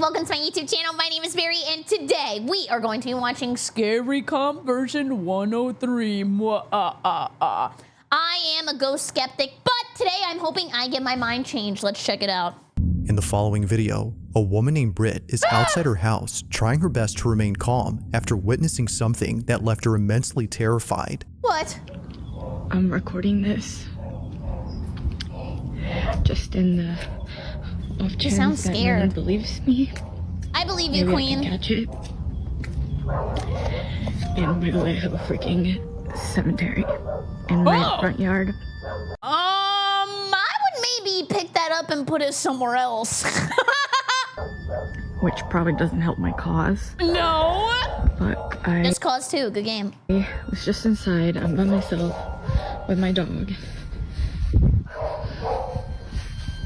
welcome to my YouTube channel. My name is Berry, and today we are going to be watching Scary Com version 103. I am a ghost skeptic, but today I'm hoping I get my mind changed. Let's check it out. In the following video, a woman named Britt is outside her house trying her best to remain calm after witnessing something that left her immensely terrified. What? I'm recording this just in the off chance sounds that no scared. one believes me. I believe you, Maybe Queen. I can catch it. And by the way, I have a freaking cemetery in my front yard. I would maybe pick that up and put it somewhere else. Which probably doesn't help my cause. No. But I Just cause too. Good game. was just inside. I'm by myself with my dog.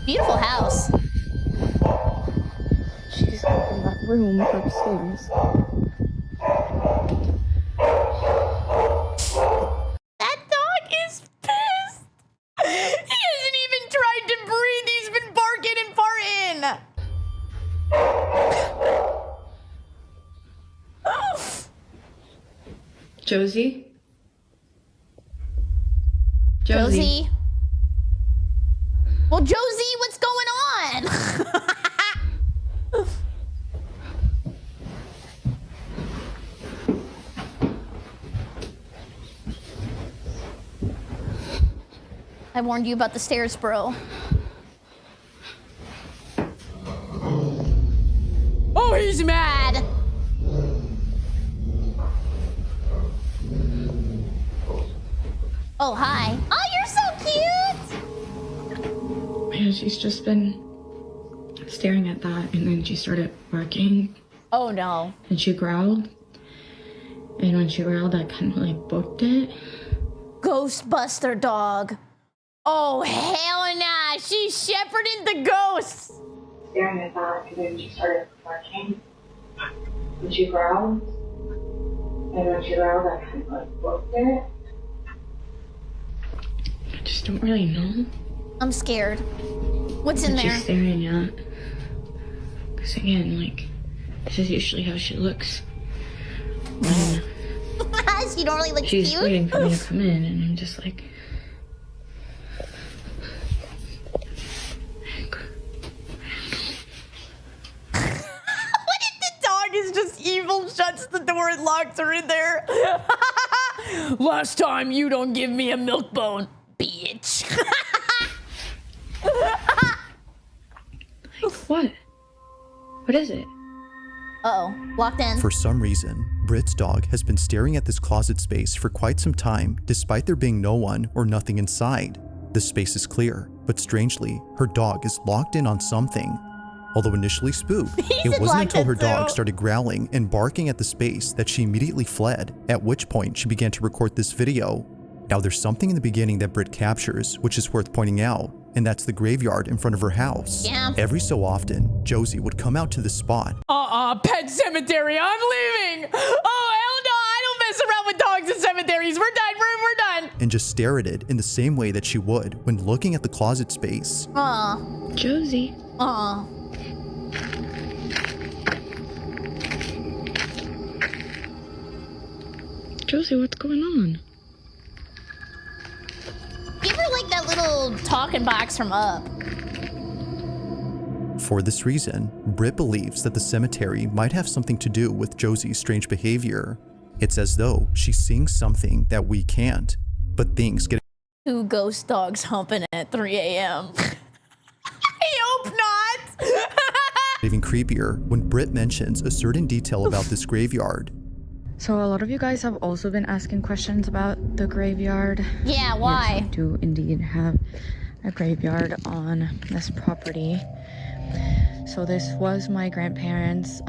Beautiful house. She's in that room upstairs. That dog is pissed. He hasn't even tried to breathe. He's been barking and farting. Josie? Josie. Well, Josie, what's going on? I warned you about the stairs, bro. Oh, he's mad. Oh, hi. Oh, you're so cute. Yeah, she's just been staring at that, and then she started barking, Oh, no. and she growled. And when she growled, I kind of like booked it. Ghostbuster dog. Oh, hell nah. She's shepherding the ghosts. Staring at that, and then she started barking. And she growled. And when she growled, I kind of like booked it. I just don't really know I'm scared. What's in what there? she's staring at. Because again, like, this is usually how she looks. When She normally looks she's cute. waiting for me to come in, and I'm just like... What if the dog is just evil, shuts the door and locks her in there? Last time you don't give me a milk bone, bitch. What? What is it? Uh-oh, locked in. For some reason, Britt's dog has been staring at this closet space for quite some time despite there being no one or nothing inside. The space is clear, but strangely, her dog is locked in on something. Although initially spooked, it wasn't until her dog started growling and barking at the space that she immediately fled, at which point she began to record this video. Now there's something in the beginning that Britt captures, which is worth pointing out, and that's the graveyard in front of her house. Yeah. Every so often, Josie would come out to the spot. Pet cemetery, I'm leaving. Oh, hell no, I don't mess around with dogs in cemeteries. We're done, we're done. And just stare at it in the same way that she would when looking at the closet space. Aw, Josie. aw. Josie, what's going on? Give her like that little talking box from Up. For this reason, Britt believes that the cemetery might have something to do with Josie's strange behavior. It's as though she's seeing something that we can't, but things get Two ghost dogs humping at 3 a.m. I hope not. even creepier when Britt mentions a certain detail about this graveyard. So a lot of you guys have also been asking questions about the graveyard. Yeah, Yes, why? we do indeed have a graveyard on this property. So this was my grandparents'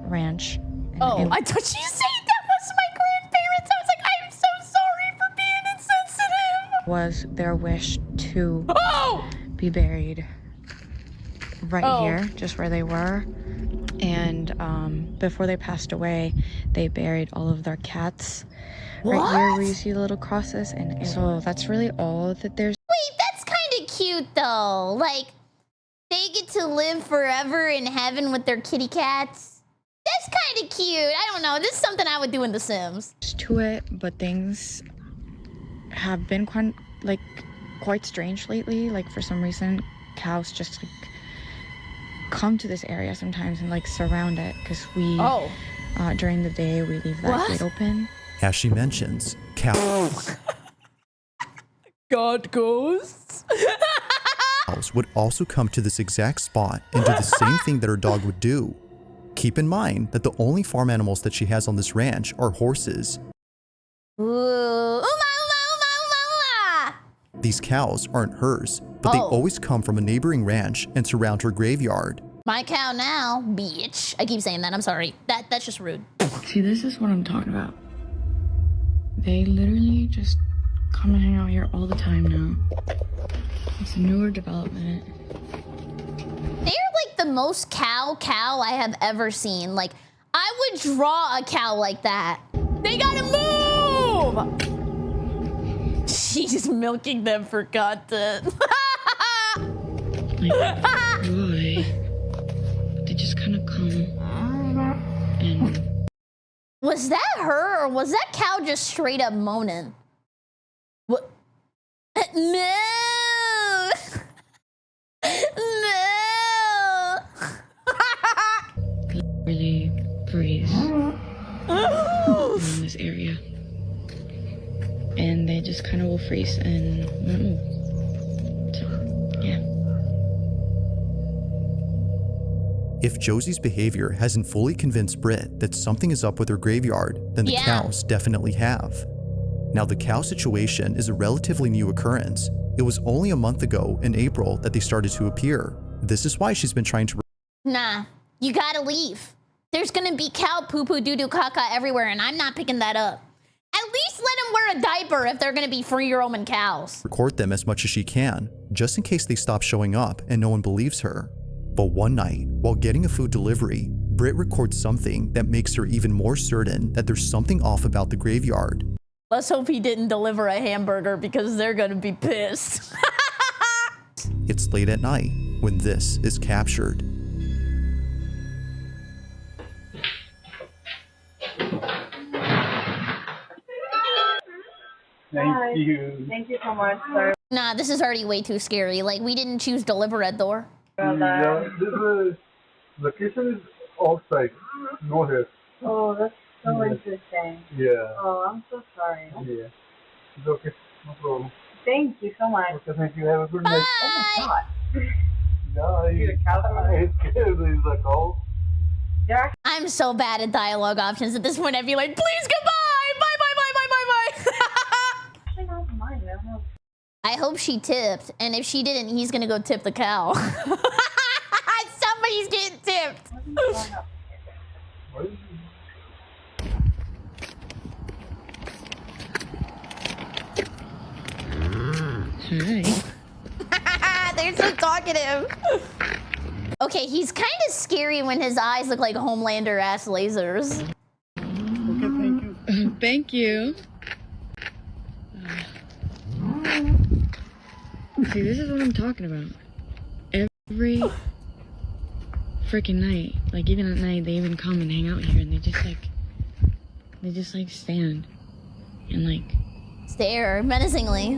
ranch. And Oh, it I thought you said that was my grandparents. I was like, I'm so sorry for being insensitive. was their wish to Oh! be buried right Oh. here, just where they were. And before they passed away, they buried all of their cats right here where you see the little crosses. And so that's really all that there's. Wait, that's kind of cute though. Like, they get to live forever in heaven with their kitty cats. That's kind of cute. I don't know. This is something I would do in The Sims. To it, but things have been quite strange lately. Like for some reason, cows just like come to this area sometimes and like surround it because we during the day we leave that gate open. As she mentions, cows God ghosts. would also come to this exact spot and do the same thing that her dog would do. Keep in mind that the only farm animals that she has on this ranch are horses. Ooh, uma, uma, uma, uma. These cows aren't hers, but they always come from a neighboring ranch and surround her graveyard. My cow now, bitch. I keep saying that. I'm sorry. That's just rude. See, this is what I'm talking about. They literally just come and hang out here all the time now. It's a newer development. They're like the most cow I have ever seen. Like, I would draw a cow like that. They gotta move! She's milking them for content. Like, why? They just kind of come and... Was that her, or was that cow just straight up moaning? What? No! No! really freeze in this area. And they just kind of will freeze and won't move. So, yeah. If Josie's behavior hasn't fully convinced Britt that something is up with her graveyard, then the cows definitely have. Now, the cow situation is a relatively new occurrence. It was only a month ago in April that they started to appear. This is why she's been trying to... Nah, you gotta leave. There's gonna be cow poo-poo, doo-doo, caca everywhere, and I'm not picking that up. At least let them wear a diaper if they're gonna be free roaming cows. Record them as much as she can, just in case they stop showing up and no one believes her. But one night, while getting a food delivery, Britt records something that makes her even more certain that there's something off about the graveyard. Let's hope he didn't deliver a hamburger because they're gonna be pissed. It's late at night when this is captured. Thank you. Thank you so much, sir. Nah, this is already way too scary. Like, we didn't choose deliver at door. Yeah, this location is outside, no here. Oh, that's so interesting. Yeah. Oh, I'm so sorry. Yeah. It's okay. No problem. Thank you so much. Okay, thank you. Have a good night. Oh my God. Yeah, he's scared. He's like, oh. Yeah. I'm so bad at dialogue options at this point. I'd be like, please, goodbye. Bye, bye, bye, bye, bye, bye. Actually, not mine. I don't know. I hope she tipped, and if she didn't, he's gonna go tip the cow. Somebody's getting tipped. What is Hi. They're so talkative. Okay, he's kind of scary when his eyes look like Homelander-ass lasers. Okay, thank you. Thank you. See, this is what I'm talking about. Every freaking night, like even at night, they even come and hang out here, and they just like stand and like Stare menacingly.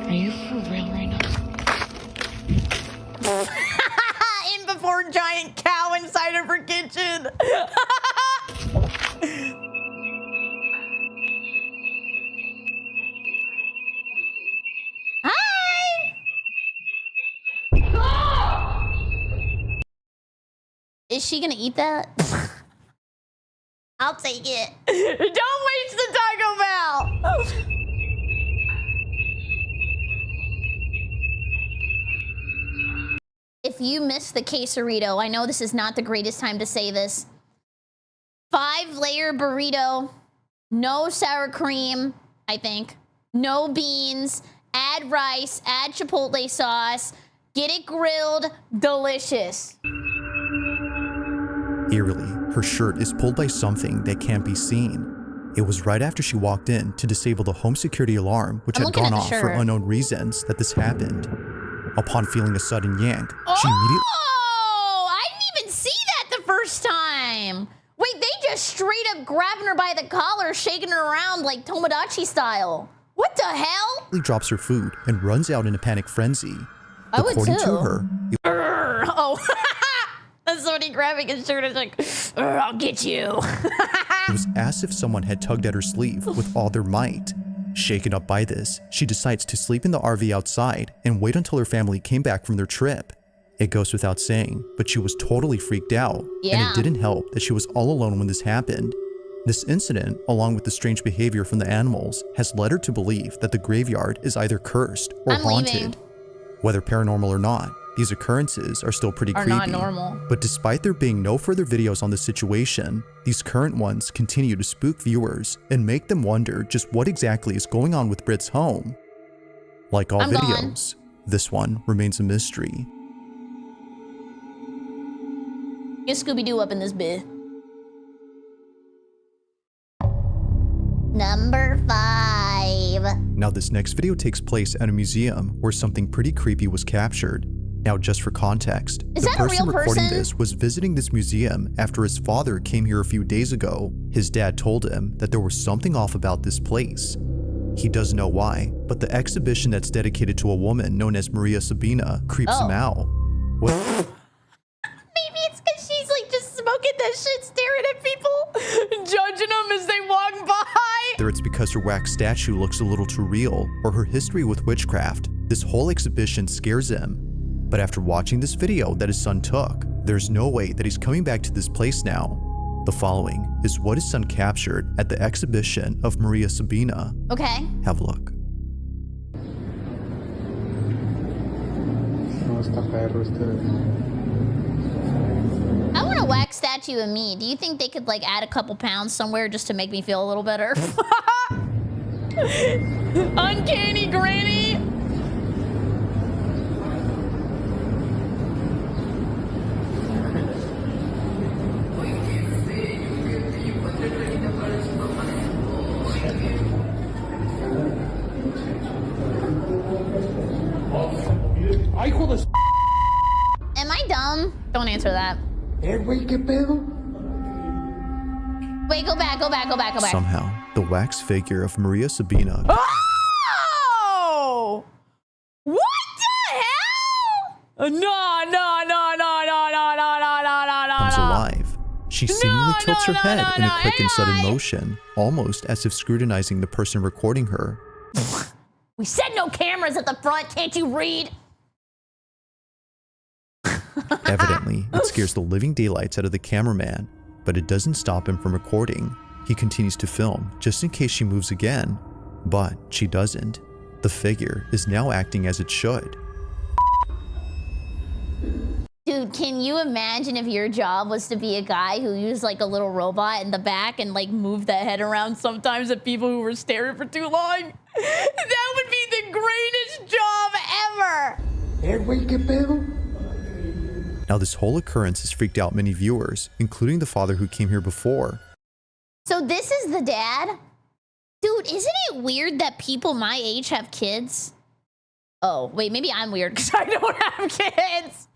Are you for real right now? In before giant cow inside of her kitchen. Is she gonna eat that? I'll take it. Don't waste the Taco Bell! If you missed the quesarito, I know this is not the greatest time to say this. 5-layer burrito, no sour cream, I think. No beans, add rice, add chipotle sauce, get it grilled, delicious. Eerily, her shirt is pulled by something that can't be seen. It was right after she walked in to disable the home security alarm, which had gone off for unknown reasons, that this happened. Upon feeling a sudden yank, she immediately... Oh, I didn't even see that the first time. Wait, they just straight up grabbing her by the collar, shaking her around like Tomodachi style. What the hell? drops her food and runs out in a panic frenzy. I would According too. to her, Oh, that's Sony grabbing his shirt. It's like, I'll get you. it was as if someone had tugged at her sleeve with all their might. Shaken up by this, she decides to sleep in the RV outside and wait until her family came back from their trip. It goes without saying, but she was totally freaked out, and Yeah. it didn't help that she was all alone when this happened. This incident, along with the strange behavior from the animals, has led her to believe that the graveyard is either cursed or I'm haunted. leaving. Whether paranormal or not, these occurrences are still pretty Are creepy. not normal. But despite there being no further videos on the situation, these current ones continue to spook viewers and make them wonder just what exactly is going on with Brit's home. Like all I'm videos, this one remains a mystery. Get Scooby-Doo up in this bit. Number 5. Now this next video takes place at a museum where something pretty creepy was captured. Now just for context, Is the that a person real recording person? this was visiting this museum after his father came here a few days ago. His dad told him that there was something off about this place. He doesn't know why, but the exhibition that's dedicated to a woman known as Maria Sabina creeps him out. What? Maybe it's because she's like just smoking that shit, staring at people, judging them as they walk by. Whether it's because her wax statue looks a little too real or her history with witchcraft, this whole exhibition scares him. But after watching this video that his son took, there's no way that he's coming back to this place now. The following is what his son captured at the exhibition of Maria Sabina. Okay. Have a look. I want a wax statue of me. Do you think they could like add a couple pounds somewhere just to make me feel a little better? Uncanny granny. Am I dumb? Don't answer that. Wait, go back. Somehow, the wax figure of Maria Sabina Oh! What the hell? No. comes alive. She seemingly tilts her head in a quick and sudden anyway. motion, almost as if scrutinizing the person recording her. We said no cameras at the front. Can't you read? Evidently, it scares the living daylights out of the cameraman, but it doesn't stop him from recording. He continues to film just in case she moves again, but she doesn't. The figure is now acting as it should. Dude, can you imagine if your job was to be a guy who used like a little robot in the back and like moved that head around sometimes at people who were staring for too long? That would be the greatest job ever. Now this whole occurrence has freaked out many viewers, including the father who came here before. So this is the dad? Dude, isn't it weird that people my age have kids? Oh, wait, maybe I'm weird because I don't have kids.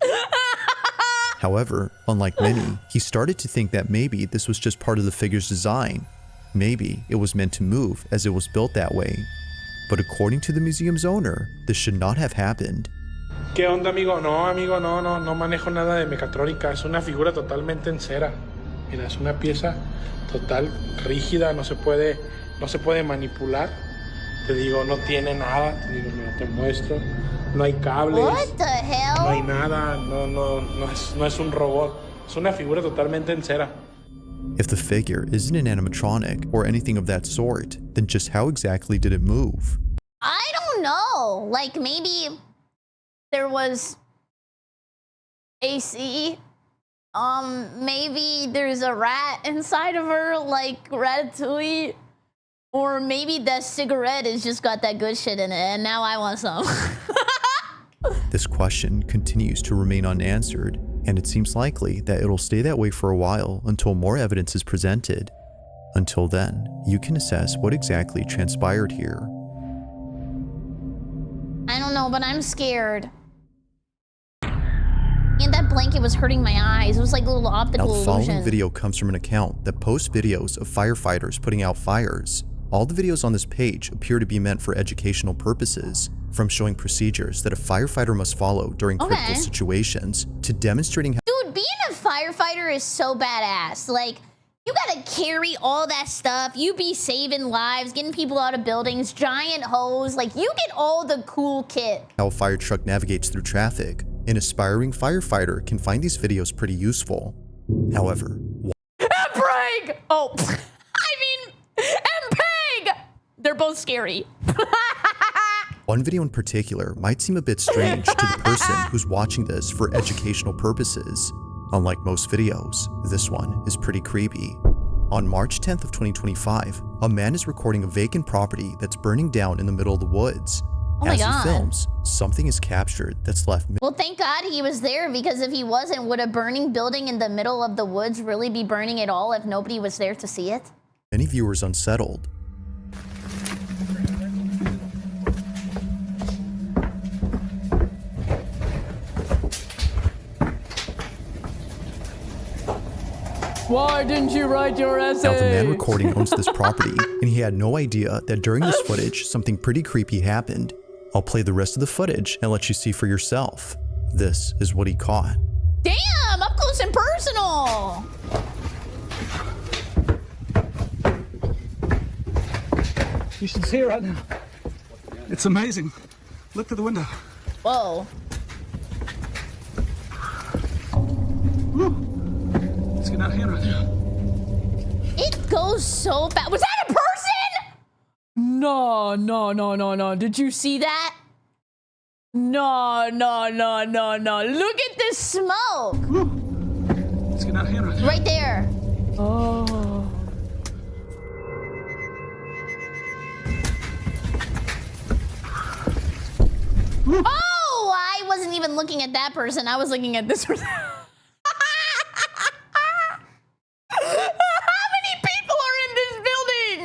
However, unlike many, he started to think that maybe this was just part of the figure's design. Maybe it was meant to move as it was built that way. But according to the museum's owner, this should not have happened. ¿Qué onda, amigo? No, no manejo nada de mecatrónica. Es una figura totalmente en cera. Mira, es una pieza total rígida, no se puede manipular. Te digo, no tiene nada. Te digo, mira, te muestro. No hay cables. What the hell? No hay nada. No es un robot. Es una figura totalmente en cera. If the figure isn't an animatronic or anything of that sort, then just how exactly did it move? I don't know. Like maybe there was AC. Maybe there's a rat inside of her, like Ratatouille. Or maybe that cigarette has just got that good shit in it, and now I want some. This question continues to remain unanswered, and it seems likely that it'll stay that way for a while until more evidence is presented. Until then, you can assess what exactly transpired here. I don't know, but I'm scared. And that blanket was hurting my eyes. It was like a little Now, optical the following illusion. video comes from an account that posts videos of firefighters putting out fires. All the videos on this page appear to be meant for educational purposes, from showing procedures that a firefighter must follow during critical situations to demonstrating how Dude, being a firefighter is so badass. Like, you gotta carry all that stuff. You be saving lives, getting people out of buildings, giant hose. Like, you get all the cool kit. a fire truck navigates through traffic. An aspiring firefighter can find these videos pretty useful. However, Mpeg! Oh, I mean, Mpeg! They're both scary. one video in particular might seem a bit strange to the person who's watching this for educational purposes. Unlike most videos, this one is pretty creepy. On March 10th of 2025, a man is recording a vacant property that's burning down in the middle of the woods. Oh my As God. he films, something is captured that's left Well, thank God he was there, because if he wasn't, would a burning building in the middle of the woods really be burning at all if nobody was there to see it? many viewers unsettled. Why didn't you write your essay? Now, the man recording owns this property, and he had no idea that during this footage, something pretty creepy happened. I'll play the rest of the footage and let you see for yourself. This is what he caught. Damn, up close and personal. You should see it right now. It's amazing. Look through the window. Whoa. It's getting out of hand right now. It goes so fast. Was that a person? No. Did you See that? No. Look at this smoke. It's getting out of hand right now. Right there. Oh. Oh, I wasn't even looking at that person. I was looking at this person. How many people are in this building?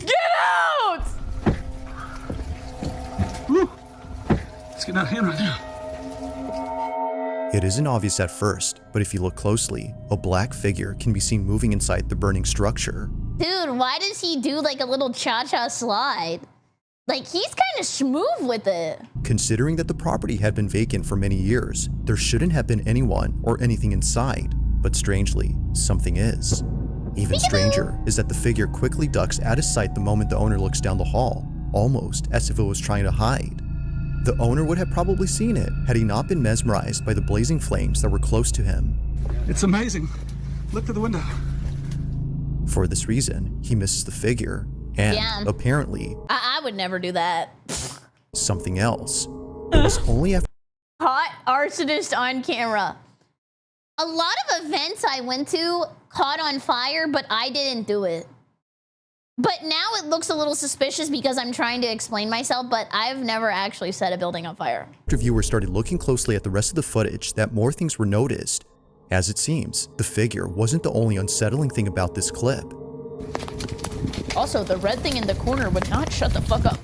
Get out! It's getting out of hand right now. It isn't obvious at first, but if you look closely, a black figure can be seen moving inside the burning structure. Dude, why does he do like a little cha-cha slide? Like, he's kind of smooth with it. Considering that the property had been vacant for many years, there shouldn't have been anyone or anything inside. But strangely, something is. Even stranger is that the figure quickly ducks out of sight the moment the owner looks down the hall, almost as if it was trying to hide. The owner would have probably seen it had he not been mesmerized by the blazing flames that were close to him. It's amazing. Look through the window. For this reason, he misses the figure, and Yeah. apparently, I would never do that. something else. It was only after Hot arsonist on camera. A lot of events I went to caught on fire, but I didn't do it. But now it looks a little suspicious because I'm trying to explain myself, but I've never actually set a building on fire. viewers started looking closely at the rest of the footage that more things were noticed. As it seems, the figure wasn't the only unsettling thing about this clip. Also, the red thing in the corner would not shut the fuck up.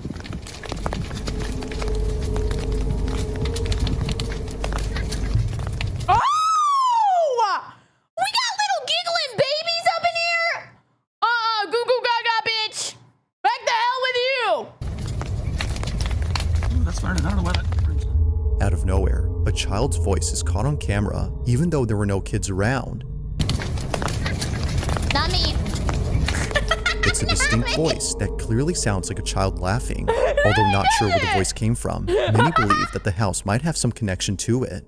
Oh! We got little giggling babies up in here? Goo goo gaga, bitch! Back the hell with you! Ooh, that's burning. I don't know why that. Out of nowhere, a child's voice is caught on camera, even though there were no kids around. Not me. It's a distinct voice that clearly sounds like a child laughing. Although not sure where the voice came from, many believe that the house might have some connection to it.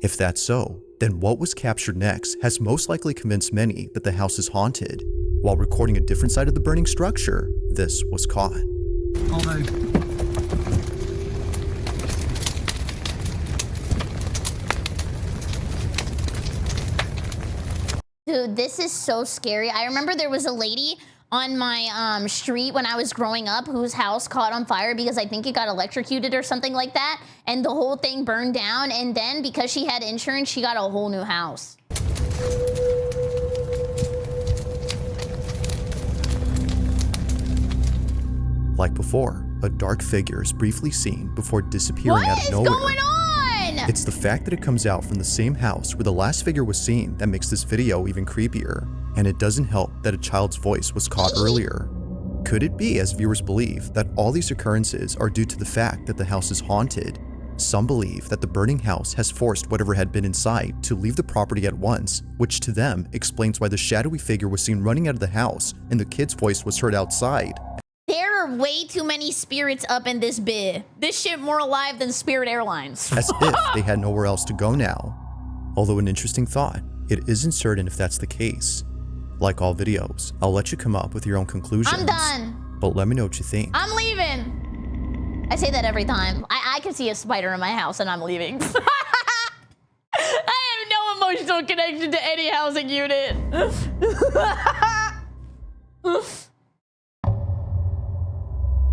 If that's so, then what was captured next has most likely convinced many that the house is haunted. While recording a different side of the burning structure, this was caught. All day. Dude, this is so scary. I remember there was a lady on my street when I was growing up whose house caught on fire because I think it got electrocuted or something like that, and the whole thing burned down, and then because she had insurance, she got a whole new house. Like before, a dark figure is briefly seen before disappearing What out is of nowhere. going on? It's the fact that it comes out from the same house where the last figure was seen that makes this video even creepier. And it doesn't help that a child's voice was caught earlier. Could it be, as viewers believe, that all these occurrences are due to the fact that the house is haunted? Some believe that the burning house has forced whatever had been inside to leave the property at once, which to them explains why the shadowy figure was seen running out of the house and the kid's voice was heard outside. There are way too many spirits up in this bit. This shit more alive than Spirit Airlines. As if they had nowhere else to go now. Although an interesting thought, it isn't certain if that's the case. Like all videos, I'll let you come up with your own conclusions. I'm done. But let me know what you think. I'm leaving. I say that every time. I can see a spider in my house and I'm leaving. I have no emotional connection to any housing unit.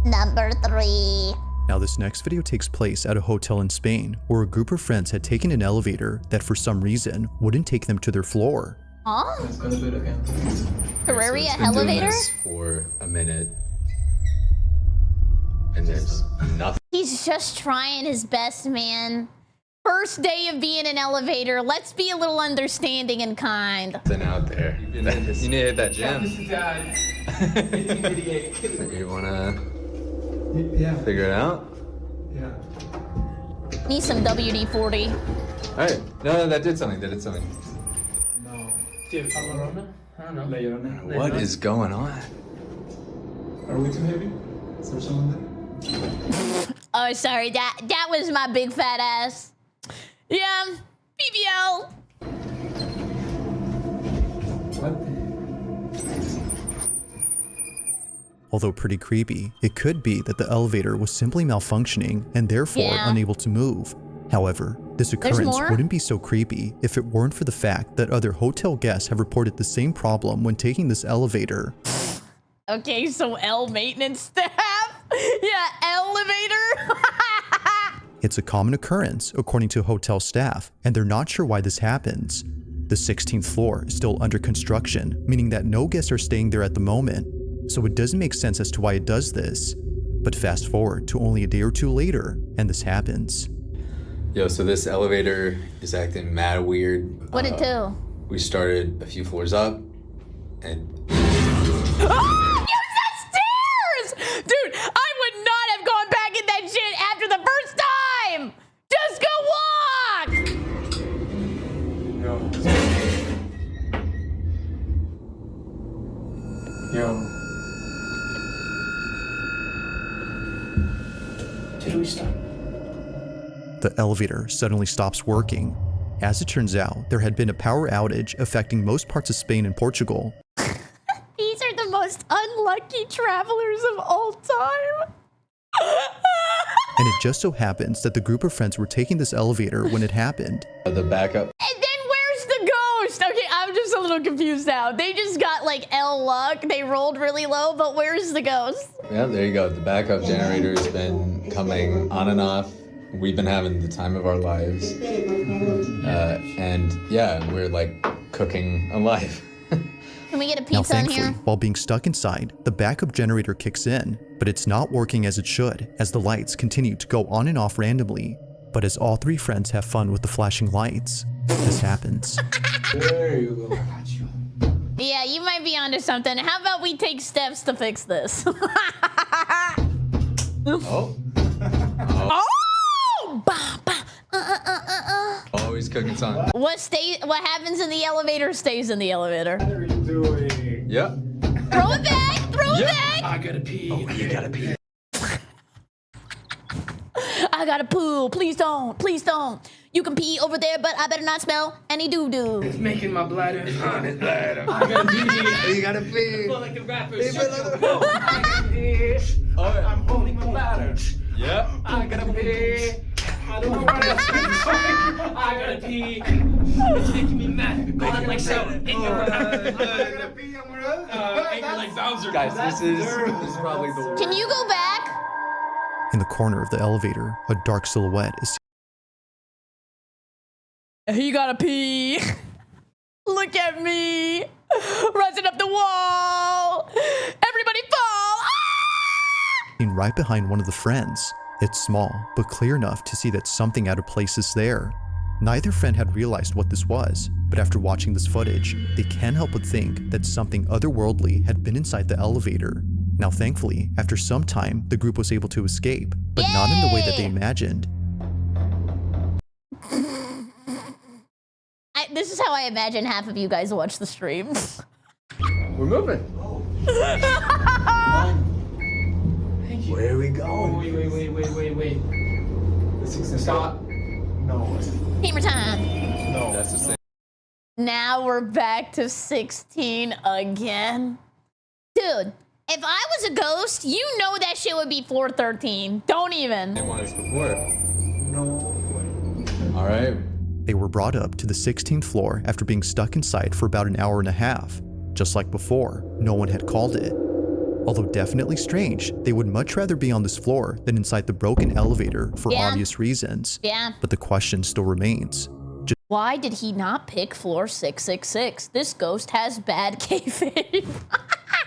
Number 3. Now this next video takes place at a hotel in Spain where a group of friends had taken an elevator that for some reason wouldn't take them to their floor. Huh? Let's go to it again. Terraria It's been doing elevator? this for a minute. And there's nothing He's just trying his best, man. First day of being an elevator. Let's be a little understanding and kind. out there. You need to hit that gym. You wanna figure it out? Need some WD-40. Alright. No, that did something. What is going on? Are we too heavy? Is there someone there? Oh, sorry. That was my big fat ass. Yeah, BBL. Although pretty creepy, it could be that the elevator was simply malfunctioning and therefore unable to move. However, this occurrence wouldn't be so creepy if it weren't for the fact that other hotel guests have reported the same problem when taking this elevator. Okay, so L maintenance staff? Yeah, elevator? It's a common occurrence, according to hotel staff, and they're not sure why this happens. The 16th floor is still under construction, meaning that no guests are staying there at the moment, so it doesn't make sense as to why it does this. But fast forward to only a day or two later, and this happens. Yo, so this elevator is acting mad weird. What'd it do? We started a few floors up, and Oh, use that stairs! Dude, I would not have gone back in that shit after the first time! Just go walk! Yo. Did we stop? The elevator suddenly stops working. As it turns out, there had been a power outage affecting most parts of Spain and Portugal. These are the most unlucky travelers of all time. And it just so happens that the group of friends were taking this elevator when it happened. the backup. And then where's the ghost? Okay, I'm just a little confused now. They just got like L luck. They rolled really low, but where's the ghost? Yeah, there you go. The backup generator's been coming on and off. We've been having the time of our lives. And yeah, we're like cooking alive. Can we get a Now pizza in thankfully, here? while being stuck inside, the backup generator kicks in, but it's not working as it should, as the lights continue to go on and off randomly. But as all three friends have fun with the flashing lights, this happens. There you go. Yeah, you might be onto something. How about we take steps to fix this? Oh. Oh! Bah, bah. Always cooking something. What happens in the elevator stays in the elevator. Yep. Throw it back! Throw it back! I gotta pee. Oh, you gotta pee. I got a poo. Please don't. Please don't. You can pee over there, but I better not smell any doo-doo. It's making my bladder. I gotta pee. You gotta pee. Like the rappers. I gotta pee. I'm holding my bladder. Yep. I gotta pee. I don't know what else to do. I gotta pee. It's making me mad. Going like so. And you're like Bowser. Guys, this is probably the worst. Can you go back? In the corner of the elevator, a dark silhouette is He gotta pee. Look at me. Rising up the wall. Everybody fall. Ah! seen right behind one of the friends. It's small, but clear enough to see that something out of place is there. Neither friend had realized what this was, but after watching this footage, they can't help but think that something otherworldly had been inside the elevator. Now thankfully, after some time, the group was able to escape, but not in the way that they imagined. This is how I imagine half of you guys watch the stream. We're moving. Where are we going? Wait. Stop. No. Gamer time. No. That's the same. Now we're back to 16 again. Dude, if I was a ghost, you know that shit would be floor 13. Don't even. Same one as before. No. All right. They were brought up to the 16th floor after being stuck inside for about an hour and a half. Just like before, no one had called it. Although definitely strange, they would much rather be on this floor than inside the broken elevator for obvious reasons. Yeah. But the question still remains. Why did he not pick floor 666? This ghost has bad kayfabe.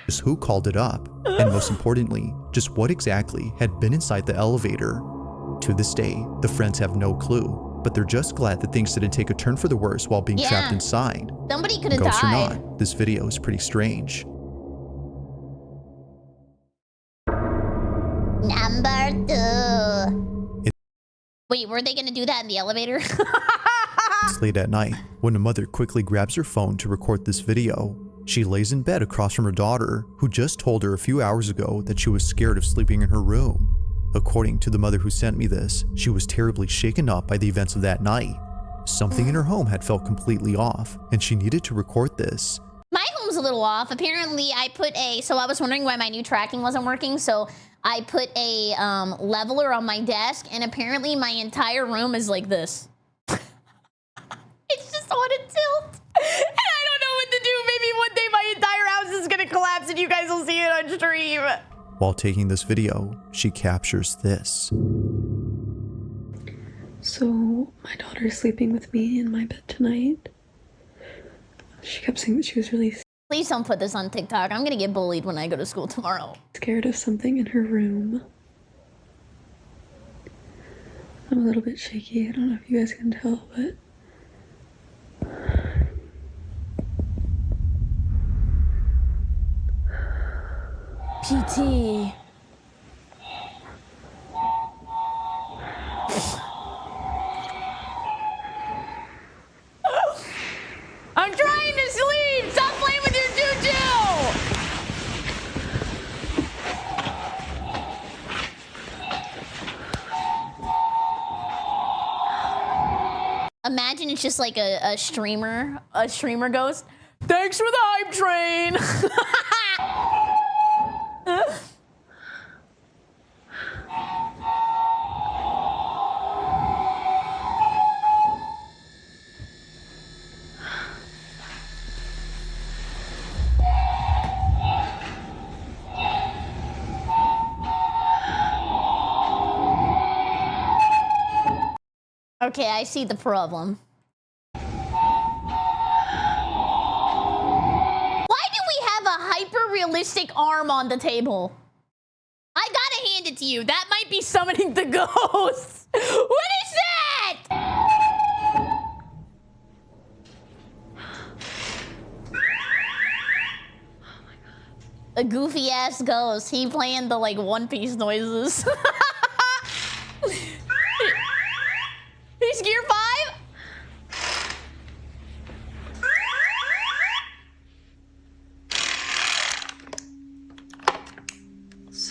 Just who called it up? And most importantly, just what exactly had been inside the elevator? To this day, the friends have no clue. But they're just glad that things didn't take a turn for the worse while being trapped inside. Somebody could have Ghost or died. not, this video is pretty strange. Number 2. Wait, were they gonna do that in the elevator? It's late at night when a mother quickly grabs her phone to record this video. She lays in bed across from her daughter, who just told her a few hours ago that she was scared of sleeping in her room. According to the mother who sent me this, she was terribly shaken up by the events of that night. Something in her home had felt completely off, and she needed to record this. My home's a little off. Apparently, so I was wondering why my new tracking wasn't working, so I put a leveler on my desk, and apparently my entire room is like this. It's just on a tilt. And I don't know what to do. Maybe one day my entire house is gonna collapse and you guys will see it on stream. While taking this video, she captures this. So, my daughter's sleeping with me in my bed tonight. She kept saying that she was really Please don't put this on TikTok. I'm gonna get bullied when I go to school tomorrow. scared of something in her room. I'm a little bit shaky. I don't know if you guys can tell, but PT. I'm trying to sleep! Stop playing with your juju! Imagine it's just like a streamer ghost. Thanks for the hype train! Okay, I see the problem. Why do we have a hyper-realistic arm on the table? I gotta hand it to you. That might be summoning the ghosts. What is that? A goofy-ass ghost. He playing the, like, One Piece noises. He's gear 5?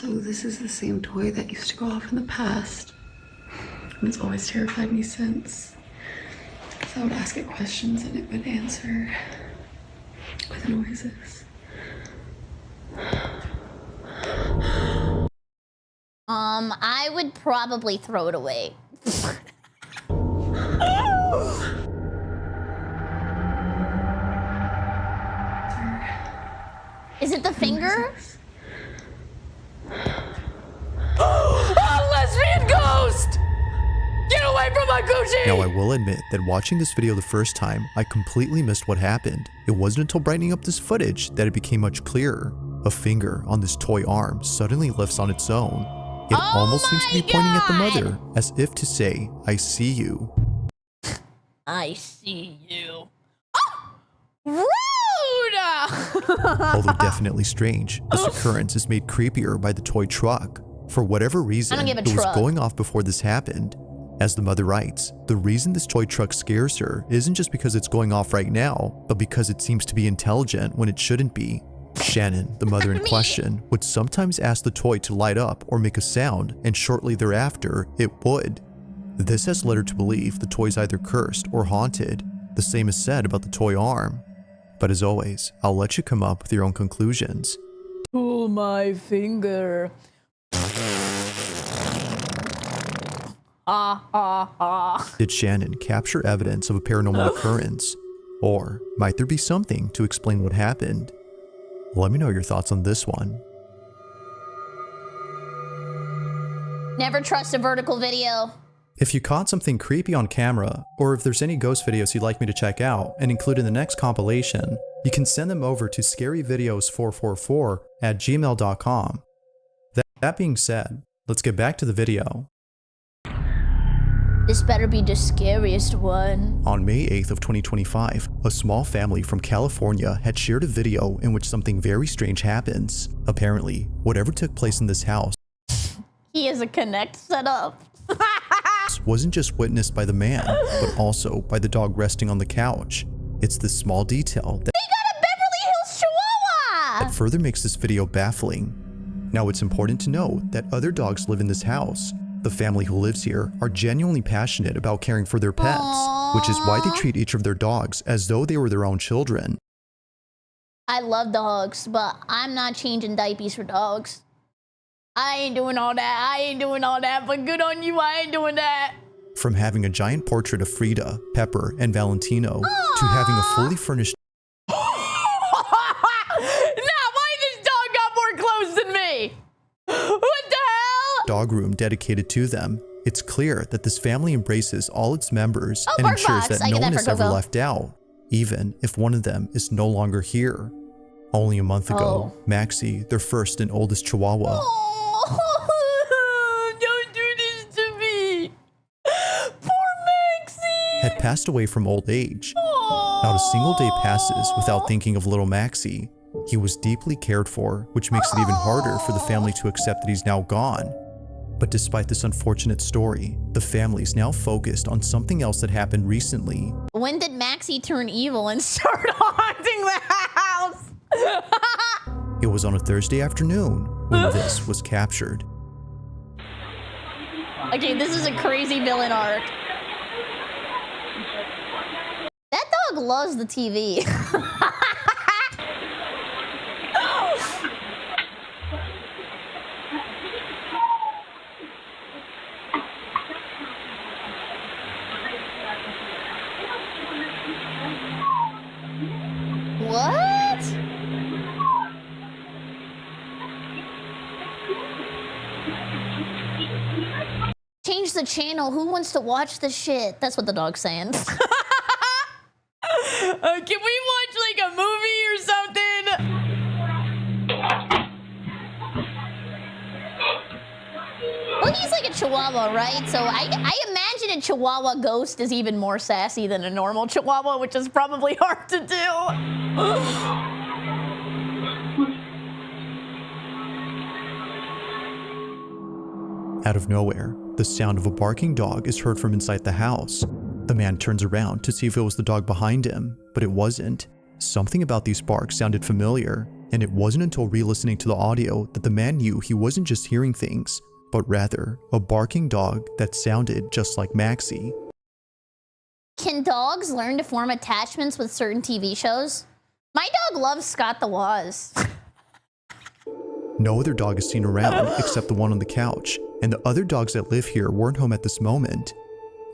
so this is the same toy that used to go off in the past. And it's always terrified me since. So I would ask it questions and it would answer with noises. I would probably throw it away. Is it the finger? A lesbian ghost! Get away from my Gucci! Now I will admit that watching this video the first time, I completely missed what happened. It wasn't until brightening up this footage that it became much clearer. A finger on this toy arm suddenly lifts on its own. It almost Oh seems to be my pointing at the God! mother, as if to say, I see you. I see you. Oh! Rude! Although definitely strange, this occurrence is made creepier by the toy truck. For whatever reason, give a it was truck. going off before this happened. As the mother writes, the reason this toy truck scares her isn't just because it's going off right now, but because it seems to be intelligent when it shouldn't be. Shannon, the mother in question, would sometimes ask the toy to light up or make a sound, and shortly thereafter, it would. This has led her to believe the toy's either cursed or haunted. The same is said about the toy arm. But as always, I'll let you come up with your own conclusions. Pull my finger. Did Shannon capture evidence of a paranormal occurrence? Or might there be something to explain what happened? Let me know your thoughts on this one. Never trust a vertical video. If you caught something creepy on camera, or if there's any ghost videos you'd like me to check out and include in the next compilation, you can send them over to scaryvideos444@gmail.com. That being said, let's get back to the video. This better be the scariest one. On May 8th of 2025, a small family from California had shared a video in which something very strange happens. Apparently, whatever took place in this house He has a Connect set up. wasn't just witnessed by the man, but also by the dog resting on the couch. It's this small detail that A Beverly Hills Chihuahua! further makes this video baffling. Now, it's important to note that other dogs live in this house. The family who lives here are genuinely passionate about caring for their pets, which is why they treat each of their dogs as though they were their own children. I love dogs, but I'm not changing diapers for dogs. I ain't doing all that. But good on you, I ain't doing that. From having a giant portrait of Frida, Pepper, and Valentino, to having a fully furnished Now, why this dog got more clothes than me? What the hell? dog room dedicated to them, it's clear that this family embraces all its members and Bark ensures Box. that I no get one that is for ever Coco. left out, even if one of them is no longer here. Only a month ago, Maxie, their first and oldest Chihuahua, Don't do this to me. Poor Maxie. had passed away from old age. Not a single day passes without thinking of little Maxie. He was deeply cared for, which makes it even harder for the family to accept that he's now gone. But despite this unfortunate story, the family's now focused on something else that happened recently. When did Maxie turn evil and start haunting the house? It was on a Thursday afternoon when this was captured. Okay, this is a crazy villain arc. That dog loves the TV. What? Change the channel. Who wants to watch this shit? That's what the dog's saying. Can we watch like a movie or something? Well, he's like a chihuahua, right? So I imagine a chihuahua ghost is even more sassy than a normal chihuahua, which is probably hard to do. Out of nowhere, the sound of a barking dog is heard from inside the house. The man turns around to see if it was the dog behind him, but it wasn't. Something about these barks sounded familiar, and it wasn't until re-listening to the audio that the man knew he wasn't just hearing things, but rather a barking dog that sounded just like Maxie. Can dogs learn to form attachments with certain TV shows? My dog loves Scott the Woz. No other dog is seen around except the one on the couch, and the other dogs that live here weren't home at this moment.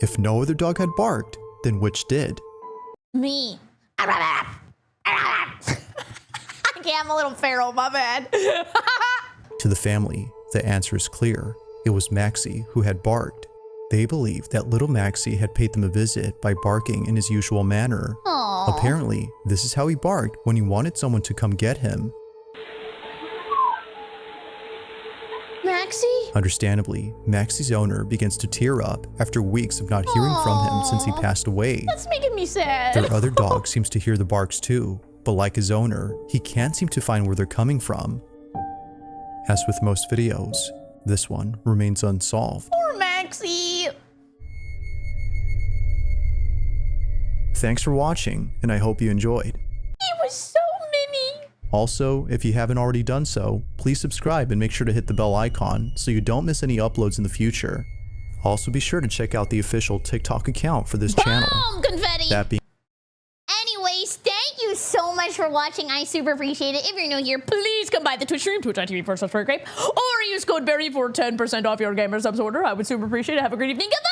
If no other dog had barked, then which did? Me. Okay, I'm a little feral, my bad. To the family, the answer is clear. It was Maxie who had barked. They believe that little Maxie had paid them a visit by barking in his usual manner. Aww. Apparently, this is how he barked when he wanted someone to come get him. Maxie? Understandably, Maxie's owner begins to tear up after weeks of not hearing from him since he passed away. That's making me sad. Their other dog seems to hear the barks too, but like his owner, he can't seem to find where they're coming from. As with most videos, this one remains unsolved. Poor Maxie. Thanks for watching, and I hope you enjoyed. It was so many. Also, if you haven't already done so, please subscribe and make sure to hit the bell icon so you don't miss any uploads in the future. Also be sure to check out the official TikTok account for this channel. Boom, confetti. That being Anyways, thank you so much for watching. I super appreciate it. If you're new here, please come by the Twitch stream, twitch.tv/Berrycrepe, or use code Berry for 10% off your gamer subs order. I would super appreciate it. Have a great evening. Goodbye.